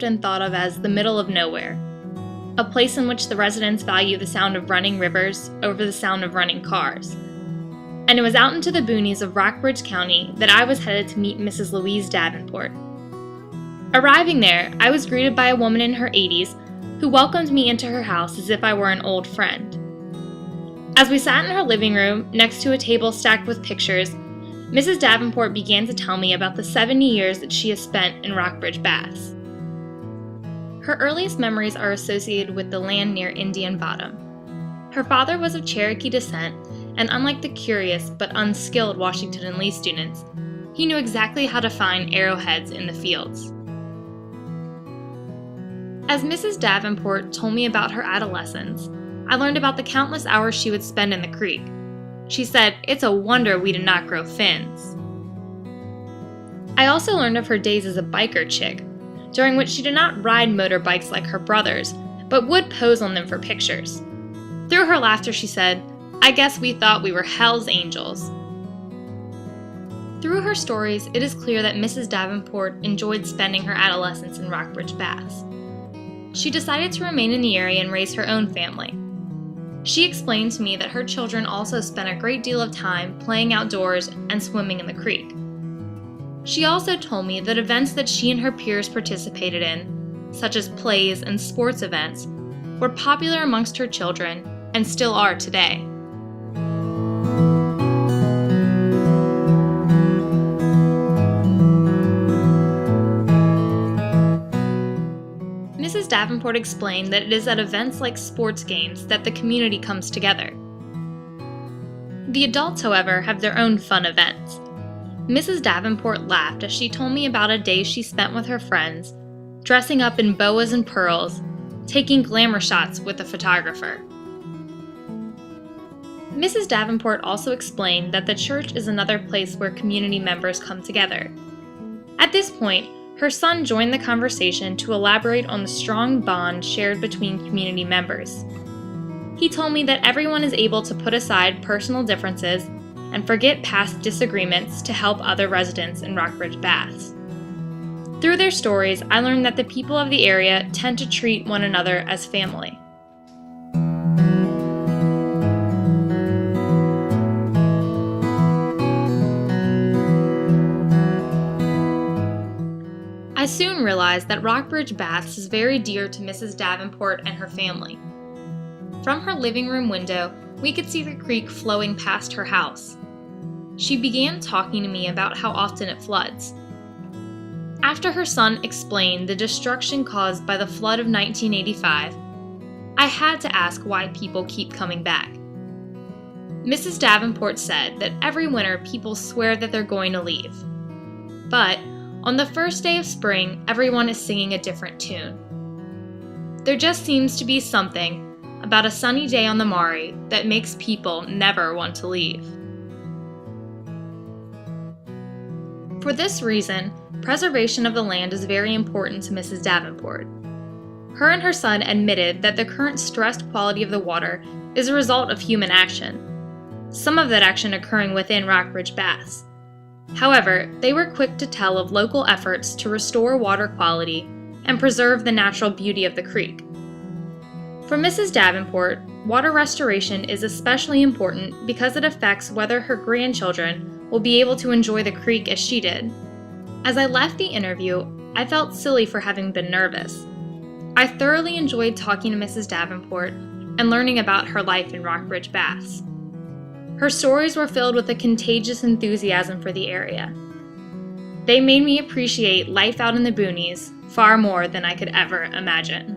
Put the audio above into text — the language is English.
often thought of as the middle of nowhere, a place in which the residents value the sound of running rivers over the sound of running cars. And it was out into the boonies of Rockbridge County that I was headed to meet Mrs. Louise Davenport. Arriving there, I was greeted by a woman in her 80s who welcomed me into her house as if I were an old friend. As we sat in her living room, next to a table stacked with pictures, Mrs. Davenport began to tell me about the 70 years that she has spent in Rockbridge Baths. Her earliest memories are associated with the land near Indian Bottom. Her father was of Cherokee descent, and unlike the curious but unskilled Washington and Lee students, he knew exactly how to find arrowheads in the fields. As Mrs. Davenport told me about her adolescence, I learned about the countless hours she would spend in the creek. She said, "It's a wonder we did not grow fins." I also learned of her days as a biker chick, during which she did not ride motorbikes like her brothers, but would pose on them for pictures. Through her laughter, she said, "I guess we thought we were Hell's Angels." Through her stories, it is clear that Mrs. Davenport enjoyed spending her adolescence in Rockbridge Baths. She decided to remain in the area and raise her own family. She explained to me that her children also spent a great deal of time playing outdoors and swimming in the creek. She also told me that events that she and her peers participated in, such as plays and sports events, were popular amongst her children and still are today. Mrs. Davenport explained that it is at events like sports games that the community comes together. The adults, however, have their own fun events. Mrs. Davenport laughed as she told me about a day she spent with her friends, dressing up in boas and pearls, taking glamour shots with a photographer. Mrs. Davenport also explained that the church is another place where community members come together. At this point, her son joined the conversation to elaborate on the strong bond shared between community members. He told me that everyone is able to put aside personal differences and forget past disagreements to help other residents in Rockbridge Baths. Through their stories, I learned that the people of the area tend to treat one another as family. I soon realized that Rockbridge Baths is very dear to Mrs. Davenport and her family. From her living room window, we could see the creek flowing past her house. She began talking to me about how often it floods. After her son explained the destruction caused by the flood of 1985, I had to ask why people keep coming back. Mrs. Davenport said that every winter people swear that they're going to leave. But on the first day of spring, everyone is singing a different tune. There just seems to be something about a sunny day on the Maury that makes people never want to leave. For this reason, preservation of the land is very important to Mrs. Davenport. Her and her son admitted that the current stressed quality of the water is a result of human action, some of that action occurring within Rockbridge Baths. However, they were quick to tell of local efforts to restore water quality and preserve the natural beauty of the creek. For Mrs. Davenport, water restoration is especially important because it affects whether her grandchildren will be able to enjoy the creek as she did. As I left the interview, I felt silly for having been nervous. I thoroughly enjoyed talking to Mrs. Davenport and learning about her life in Rockbridge Baths. Her stories were filled with a contagious enthusiasm for the area. They made me appreciate life out in the boonies far more than I could ever imagine.